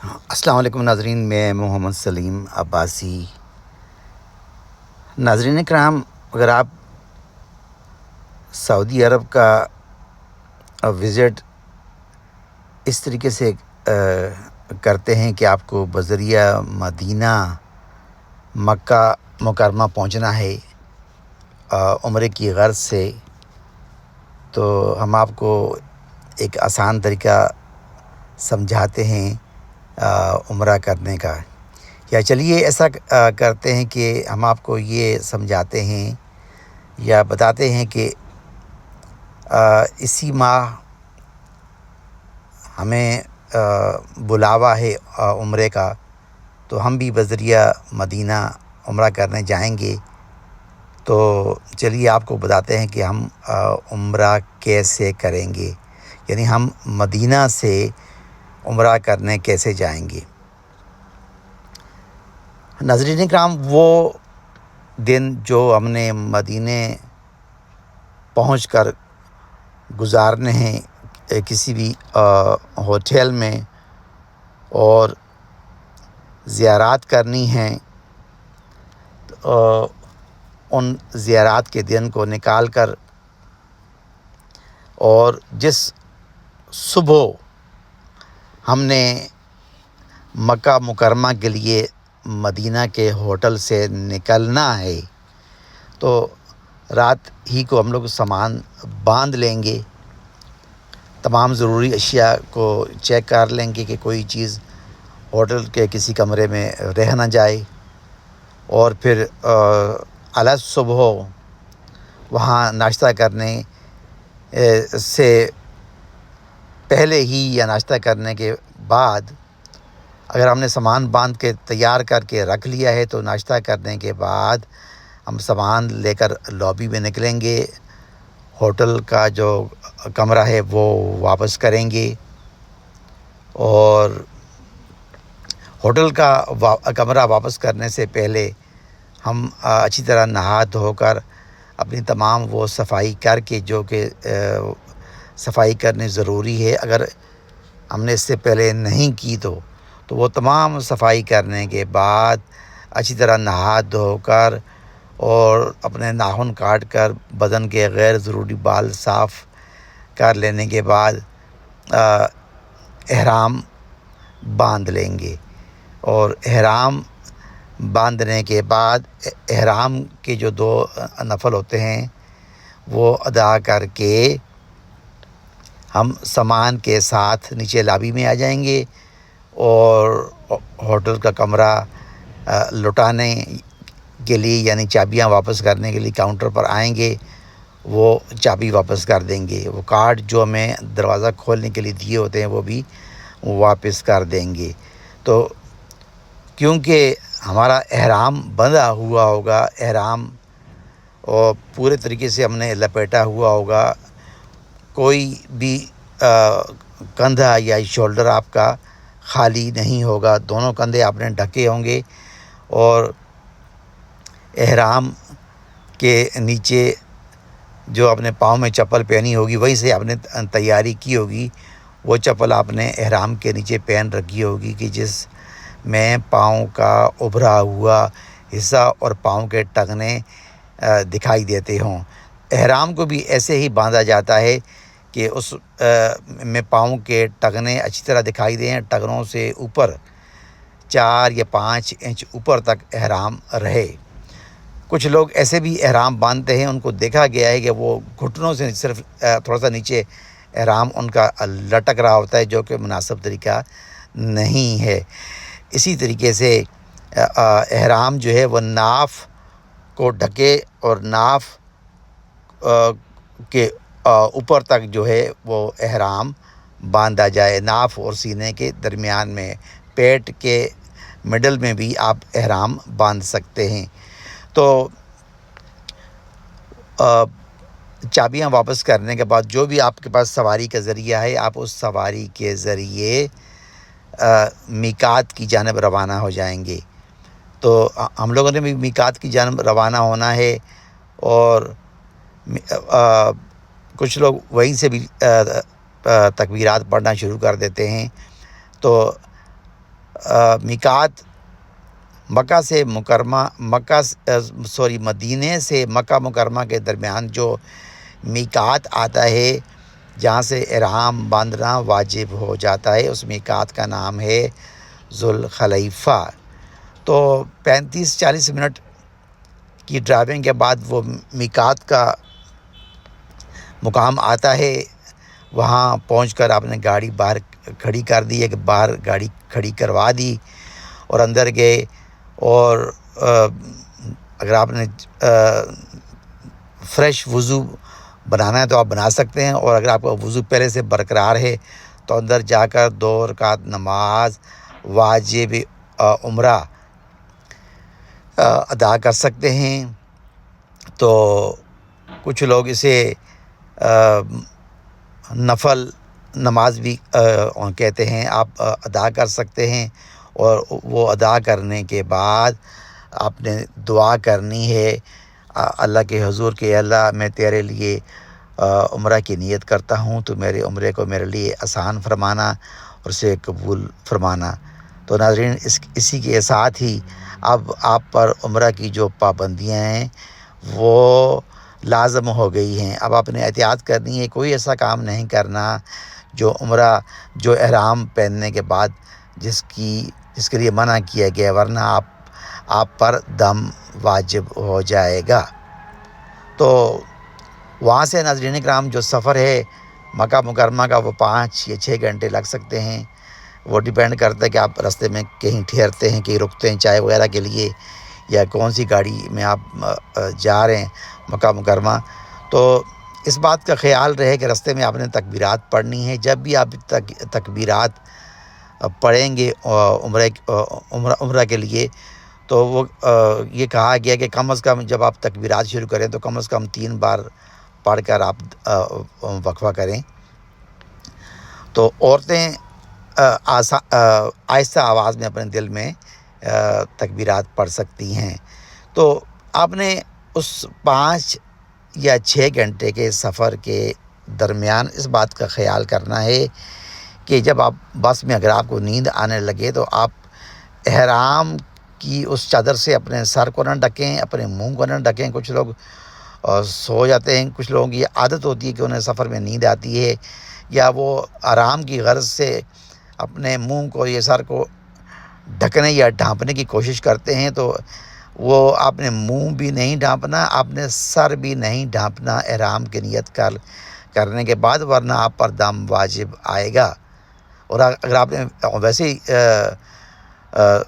السلام علیکم ناظرین، میں محمد سلیم عباسی۔ ناظرین کرام، اگر آپ سعودی عرب کا وزٹ اس طریقے سے کرتے ہیں کہ آپ کو بذریعہ مدینہ مکہ مکرمہ پہنچنا ہے عمرے کی غرض سے، تو ہم آپ کو ایک آسان طریقہ سمجھاتے ہیں عمرہ کرنے کا۔ یا چلیے ایسا کرتے ہیں کہ ہم آپ کو یہ سمجھاتے ہیں یا بتاتے ہیں کہ اسی ماہ ہمیں بلاوا ہے عمرے کا، تو ہم بھی بذریعہ مدینہ عمرہ کرنے جائیں گے۔ تو چلیے آپ کو بتاتے ہیں کہ ہم عمرہ کیسے کریں گے، یعنی ہم مدینہ سے عمرہ کرنے کیسے جائیں گے۔ ناظرین اکرام، وہ دن جو ہم نے مدینے پہنچ کر گزارنے ہیں کسی بھی ہوٹل میں اور زیارات کرنی ہیں، ان زیارات کے دن کو نکال کر اور جس صبح ہم نے مکہ مکرمہ کے لیے مدینہ کے ہوٹل سے نکلنا ہے، تو رات ہی کو ہم لوگ سامان باندھ لیں گے، تمام ضروری اشیاء کو چیک کر لیں گے کہ کوئی چیز ہوٹل کے کسی کمرے میں رہ نہ جائے، اور پھر علی صبح وہاں ناشتہ کرنے سے پہلے ہی یا ناشتہ کرنے کے بعد، اگر ہم نے سامان باندھ کے تیار کر کے رکھ لیا ہے تو ناشتہ کرنے کے بعد ہم سامان لے کر لابی میں نکلیں گے، ہوٹل کا جو کمرہ ہے وہ واپس کریں گے، اور ہوٹل کا کمرہ واپس کرنے سے پہلے ہم اچھی طرح نہا دھو کر اپنی تمام وہ صفائی کر کے، جو کہ صفائی کرنی ضروری ہے، اگر ہم نے اس سے پہلے نہیں کی تو وہ تمام صفائی کرنے کے بعد اچھی طرح نہا دھو کر اور اپنے ناخن کاٹ کر بدن کے غیر ضروری بال صاف کر لینے کے بعد احرام باندھ لیں گے، اور احرام باندھنے کے بعد احرام کے جو 2 نفل ہوتے ہیں وہ ادا کر کے ہم سامان کے ساتھ نیچے لابی میں آ جائیں گے، اور ہوٹل کا کمرہ لوٹانے کے لیے، یعنی چابیاں واپس کرنے کے لیے کاؤنٹر پر آئیں گے، وہ چابی واپس کر دیں گے، وہ کارڈ جو ہمیں دروازہ کھولنے کے لیے دیے ہوتے ہیں وہ بھی واپس کر دیں گے۔ تو کیونکہ ہمارا احرام بندھا ہوا ہوگا، احرام اور پورے طریقے سے ہم نے لپیٹا ہوا ہوگا، کوئی بھی کندھا یا شولڈر آپ کا خالی نہیں ہوگا، دونوں کندھے آپ نے ڈھکے ہوں گے، اور احرام کے نیچے جو آپ نے پاؤں میں چپل پہنی ہوگی وہیں سے آپ نے تیاری کی ہوگی، وہ چپل آپ نے احرام کے نیچے پہن رکھی ہوگی کہ جس میں پاؤں کا ابھرا ہوا حصہ اور پاؤں کے ٹخنے دکھائی دیتے ہوں۔ احرام کو بھی ایسے ہی باندھا جاتا ہے کہ اس میں پاؤں کے ٹخنے اچھی طرح دکھائی دیں، ٹخنوں سے اوپر 4 یا 5 انچ اوپر تک احرام رہے۔ کچھ لوگ ایسے بھی احرام باندھتے ہیں، ان کو دیکھا گیا ہے کہ وہ گھٹنوں سے صرف تھوڑا سا نیچے احرام ان کا لٹک رہا ہوتا ہے، جو کہ مناسب طریقہ نہیں ہے۔ اسی طریقے سے احرام جو ہے وہ ناف کو ڈھکے اور ناف کے اوپر تک جو ہے وہ احرام باندھا جائے، ناف اور سینے کے درمیان میں، پیٹ کے مڈل میں بھی آپ احرام باندھ سکتے ہیں۔ تو چابیاں واپس کرنے کے بعد جو بھی آپ کے پاس سواری کا ذریعہ ہے، آپ اس سواری کے ذریعے میقات کی جانب روانہ ہو جائیں گے۔ تو ہم لوگوں نے بھی میقات کی جانب روانہ ہونا ہے، اور کچھ لوگ وہیں سے بھی تکبیرات پڑھنا شروع کر دیتے ہیں۔ تو میقات مدینے سے مکہ مکرمہ کے درمیان جو میقات آتا ہے جہاں سے احرام باندھنا واجب ہو جاتا ہے، اس میقات کا نام ہے ذوالخلیفہ۔ تو 35-40 منٹ کی ڈرائیونگ کے بعد وہ میقات کا مقام آتا ہے۔ وہاں پہنچ کر آپ نے گاڑی باہر کھڑی کر دی، کہ باہر گاڑی کھڑی کروا دی اور اندر گئے، اور اگر آپ نے فریش وضو بنانا ہے تو آپ بنا سکتے ہیں، اور اگر آپ کا وضو پہلے سے برقرار ہے تو اندر جا کر 2 رکعت نماز واجب عمرہ ادا کر سکتے ہیں۔ تو کچھ لوگ اسے نفل نماز بھی کہتے ہیں، آپ ادا کر سکتے ہیں، اور وہ ادا کرنے کے بعد آپ نے دعا کرنی ہے اللہ کے حضور کہ اللہ میں تیرے لیے عمرہ کی نیت کرتا ہوں، تو میرے عمرے کو میرے لیے آسان فرمانا اور اسے قبول فرمانا۔ تو ناظرین، اسی کے ساتھ ہی اب آپ پر عمرہ کی جو پابندیاں ہیں وہ لازم ہو گئی ہیں۔ اب آپ نے احتیاط کرنی ہے، کوئی ایسا کام نہیں کرنا جو احرام پہننے کے بعد جس کے لیے منع کیا گیا، ورنہ آپ پر دم واجب ہو جائے گا۔ تو وہاں سے ناظرین کرام جو سفر ہے مکہ مکرمہ کا، وہ 5 یا 6 گھنٹے لگ سکتے ہیں۔ وہ ڈیپینڈ کرتا ہے کہ آپ راستے میں کہیں ٹھہرتے ہیں، کہیں رکتے ہیں چائے وغیرہ کے لیے، یا کون سی گاڑی میں آپ جا رہے ہیں مکہ مکرمہ۔ تو اس بات کا خیال رہے کہ راستے میں آپ نے تکبیرات پڑھنی ہے۔ جب بھی آپ تکبیرات پڑھیں گے عمرہ کے لیے، تو وہ یہ کہا گیا کہ کم از کم جب آپ تکبیرات شروع کریں تو کم از کم 3 بار پڑھ کر آپ وقفہ کریں۔ تو عورتیں آہستہ آواز میں اپنے دل میں تکبیرات پڑھ سکتی ہیں۔ تو آپ نے اس 5 یا 6 گھنٹے کے سفر کے درمیان اس بات کا خیال کرنا ہے کہ جب آپ بس میں اگر آپ کو نیند آنے لگے تو آپ احرام کی اس چادر سے اپنے سر کو نہ ڈھکیں، اپنے منہ کو نہ ڈھکیں۔ کچھ لوگ سو جاتے ہیں، کچھ لوگوں کی یہ عادت ہوتی ہے کہ انہیں سفر میں نیند آتی ہے، یا وہ آرام کی غرض سے اپنے منہ کو یا سر کو ڈھکنے یا ڈھانپنے کی کوشش کرتے ہیں۔ تو وہ آپ نے منہ بھی نہیں ڈھانپنا، آپ نے سر بھی نہیں ڈھانپنا احرام کی نیت کرنے کے بعد، ورنہ آپ پر دم واجب آئے گا۔ اور اگر آپ نے ویسے ہی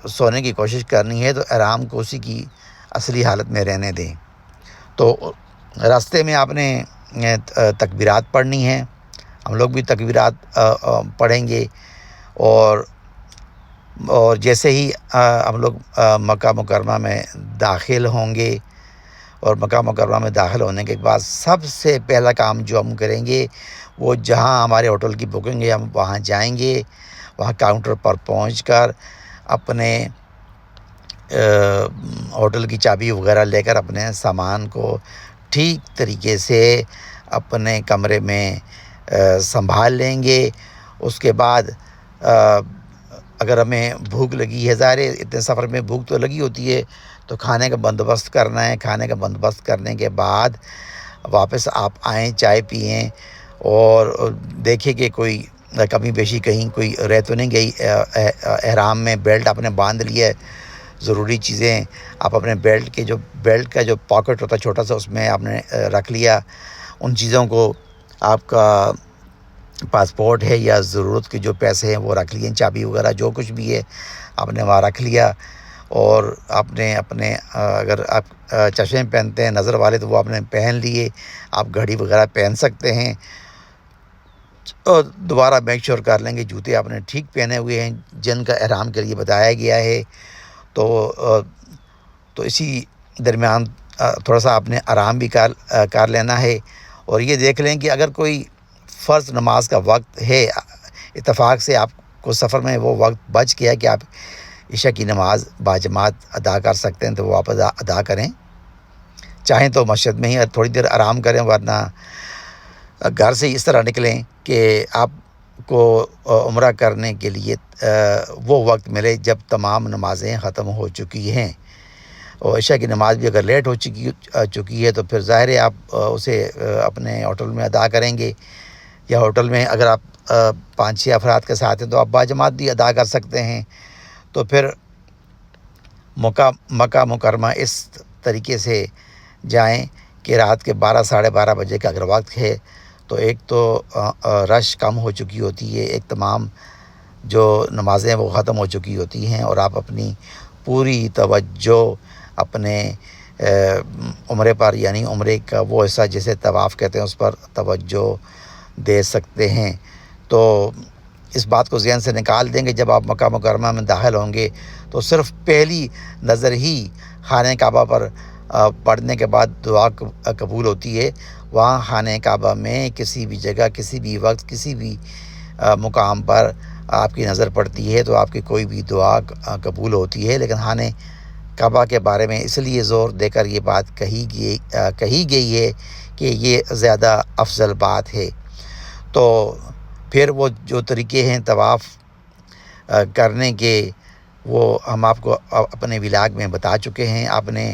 سونے کی کوشش کرنی ہے تو احرام کو اسی کی اصلی حالت میں رہنے دیں۔ تو راستے میں آپ نے تکبیرات پڑھنی ہیں، ہم لوگ بھی تکبیرات پڑھیں گے، اور جیسے ہی ہم لوگ مکہ مکرمہ میں داخل ہوں گے، اور مکہ مکرمہ میں داخل ہونے کے بعد سب سے پہلا کام جو ہم کریں گے وہ جہاں ہمارے ہوٹل کی بکنگ ہے ہم وہاں جائیں گے، وہاں کاؤنٹر پر پہنچ کر اپنے ہوٹل کی چابی وغیرہ لے کر اپنے سامان کو ٹھیک طریقے سے اپنے کمرے میں سنبھال لیں گے۔ اس کے بعد اگر ہمیں بھوک لگی ہے، ظاہر ہے اتنے سفر میں بھوک تو لگی ہوتی ہے، تو کھانے کا بندوبست کرنا ہے۔ کھانے کا بندوبست کرنے کے بعد واپس آپ آئیں، چائے پئیں، اور دیکھیں کہ کوئی کمی بیشی کہیں کوئی رہ تو نہیں گئی۔ احرام میں بیلٹ آپ نے باندھ لیا ہے، ضروری چیزیں آپ اپنے بیلٹ کا جو پاکٹ ہوتا ہے چھوٹا سا، اس میں آپ نے رکھ لیا۔ ان چیزوں کو آپ کا پاسپورٹ ہے یا ضرورت کے جو پیسے ہیں وہ رکھ لیے، چابی وغیرہ جو کچھ بھی ہے آپ نے وہاں رکھ لیا۔ اور آپ نے اپنے اگر آپ چشمے پہنتے ہیں نظر والے تو وہ آپ نے پہن لیے، آپ گھڑی وغیرہ پہن سکتے ہیں۔ اور دوبارہ میک شور کر لیں گے جوتے آپ نے ٹھیک پہنے ہوئے ہیں جن کا احرام کے لیے بتایا گیا ہے۔ تو اسی درمیان تھوڑا سا آپ نے آرام بھی کر لینا ہے، اور یہ دیکھ لیں کہ اگر کوئی فرض نماز کا وقت ہے، اتفاق سے آپ کو سفر میں وہ وقت بچ گیا کہ آپ عشاء کی نماز باجماعت ادا کر سکتے ہیں، تو وہ آپ ادا کریں۔ چاہیں تو مسجد میں ہی تھوڑی دیر آرام کریں، ورنہ گھر سے اس طرح نکلیں کہ آپ کو عمرہ کرنے کے لیے وہ وقت ملے جب تمام نمازیں ختم ہو چکی ہیں، اور عشاء کی نماز بھی اگر لیٹ ہو چکی ہے تو پھر ظاہر ہے آپ اسے اپنے ہوٹل میں ادا کریں گے، یا ہوٹل میں اگر آپ 5-6 افراد کے ساتھ ہیں تو آپ باجماعت بھی ادا کر سکتے ہیں۔ تو پھر مکہ مکرمہ اس طریقے سے جائیں کہ رات کے 12-12:30 بجے کا اگر وقت ہے تو ایک تو رش کم ہو چکی ہوتی ہے، ایک تمام جو نمازیں وہ ختم ہو چکی ہوتی ہیں، اور آپ اپنی پوری توجہ اپنے عمرے پر، یعنی عمرے کا وہ حصہ جسے طواف کہتے ہیں، اس پر توجہ دے سکتے ہیں۔ تو اس بات کو ذہن سے نکال دیں گے جب آپ مکہ مکرمہ میں داخل ہوں گے تو صرف پہلی نظر ہی خانہ کعبہ پر پڑھنے کے بعد دعا قبول ہوتی ہے۔ وہاں خانہ کعبہ میں کسی بھی جگہ، کسی بھی وقت، کسی بھی مقام پر آپ کی نظر پڑتی ہے تو آپ کی کوئی بھی دعا قبول ہوتی ہے، لیکن خانہ کعبہ کے بارے میں اس لیے زور دے کر یہ بات کہی گئی ہے کہ یہ زیادہ افضل بات ہے۔ تو پھر وہ جو طریقے ہیں طواف کرنے کے، وہ ہم آپ کو اپنے ولاگ میں بتا چکے ہیں۔ آپ نے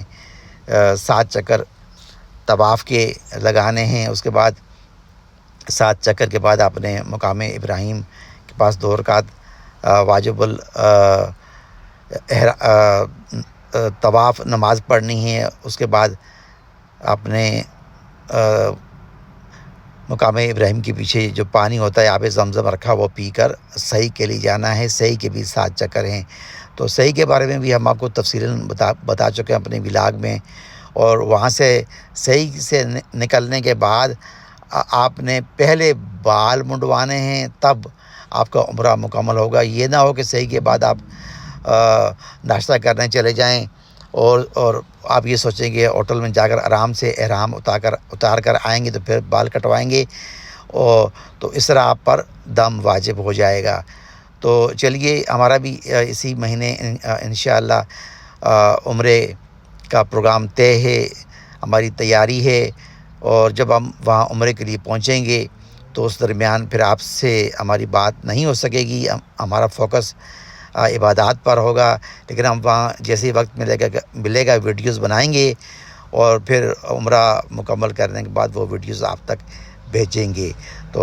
7 چکر طواف کے لگانے ہیں، اس کے بعد 7 چکر کے بعد آپ نے مقام ابراہیم کے پاس 2 رکعت واجب طواف نماز پڑھنی ہے۔ اس کے بعد آپ نے مقام ابراہیم کے پیچھے جو پانی ہوتا ہے آب زمزم رکھا، وہ پی کر صحیح کے لیے جانا ہے۔ صحیح کے بھی 7 چکر ہیں، تو صحیح کے بارے میں بھی ہم آپ کو تفصیلاً بتا چکے ہیں اپنے ولاگ میں۔ اور وہاں سے صحیح سے نکلنے کے بعد آپ نے پہلے بال منڈوانے ہیں، تب آپ کا عمرہ مکمل ہوگا۔ یہ نہ ہو کہ صحیح کے بعد آپ ناشتہ کرنے چلے جائیں اور آپ یہ سوچیں کہ ہوٹل میں جا کر آرام سے احرام اتار کر آئیں گے تو پھر بال کٹوائیں گے، اور تو اس طرح آپ پر دم واجب ہو جائے گا۔ تو چلیے، ہمارا بھی اسی مہینے انشاءاللہ عمرے کا پروگرام طے ہے، ہماری تیاری ہے، اور جب ہم وہاں عمرے کے لیے پہنچیں گے تو اس درمیان پھر آپ سے ہماری بات نہیں ہو سکے گی، ہمارا فوکس عبادات پر ہوگا، لیکن ہم وہاں جیسے ہی وقت ملے گا ویڈیوز بنائیں گے، اور پھر عمرہ مکمل کرنے کے بعد وہ ویڈیوز آپ تک بھیجیں گے۔ تو